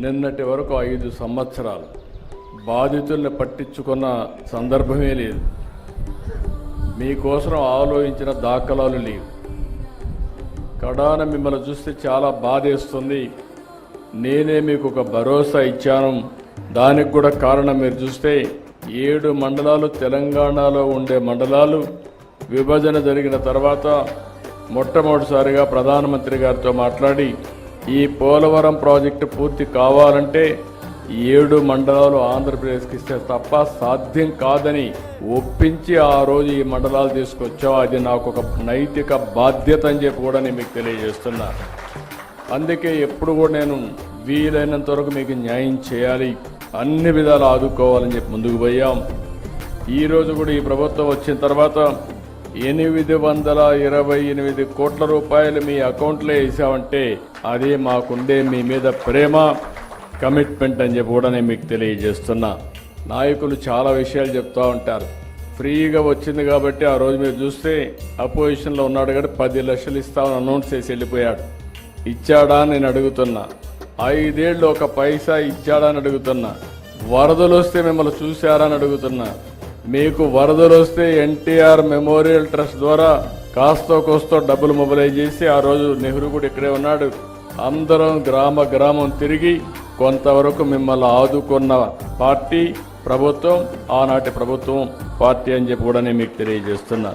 నిన్నటి వరకు 5 సంవత్సరాలు బాధితుల్ని పట్టించుకున్న సందర్భమే లేదు. మీకోసం ఆలోచించిన దాఖలాలు లేవు. కడాన మిమ్మల్ని చూస్తే చాలా బాధేస్తుంది. నేనే మీకు ఒక భరోసా ఇచ్చాను. దానికి కూడా కారణం మీరు చూస్తే 7 మండలాలు తెలంగాణలో ఉండే మండలాలు విభజన జరిగిన తర్వాత మొట్టమొదటిసారిగా ప్రధానమంత్రి గారితో మాట్లాడి ఈ పోలవరం ప్రాజెక్టు పూర్తి కావాలంటే 7 మండలాలు ఆంధ్రప్రదేశ్కి ఇస్తే తప్ప సాధ్యం కాదని ఒప్పించి ఆ రోజు ఈ మండలాలు తీసుకొచ్చాం. అది నాకు ఒక నైతిక బాధ్యత అని చెప్పి కూడా నేను మీకు తెలియజేస్తున్నా. అందుకే ఎప్పుడు కూడా నేను వీలైనంత వరకు మీకు న్యాయం చేయాలి, అన్ని విధాలు ఆదుకోవాలని చెప్పి ముందుకు పోయాం. ఈరోజు కూడా ఈ ప్రభుత్వం వచ్చిన తర్వాత 828 కోట్ల రూపాయలు మీ అకౌంట్లో వేసామంటే అదే మాకుండే మీ మీద ప్రేమ, కమిట్మెంట్ అని చెప్పి కూడా నేను మీకు తెలియజేస్తున్నా. నాయకులు చాలా విషయాలు చెప్తూ ఉంటారు. ఫ్రీగా వచ్చింది కాబట్టి ఆ రోజు మీరు చూస్తే అపోజిషన్లో ఉన్నాడు కాబట్టి 10 లక్షలు ఇస్తామని అనౌన్స్ చేసి వెళ్ళిపోయాడు. ఇచ్చాడా అని నేను అడుగుతున్నా. 5 ఏళ్ళు ఒక పైసా ఇచ్చాడా అని అడుగుతున్నా. వరదలు వస్తే మిమ్మల్ని చూశారా అని అడుగుతున్నా. మీకు వరదలు వస్తే ఎన్టీఆర్ మెమోరియల్ ట్రస్ట్ ద్వారా కాస్తో కోస్తో డబ్బులు మొబిలైజ్ చేసి ఆ రోజు నెహ్రూ కూడా ఇక్కడే ఉన్నాడు. అందరం గ్రామం తిరిగి కొంతవరకు మిమ్మల్ని ఆదుకున్న పార్టీ ప్రభుత్వం, ఆనాటి ప్రభుత్వం పార్టీ అని చెప్పి కూడా నేను మీకు తెలియజేస్తున్నా.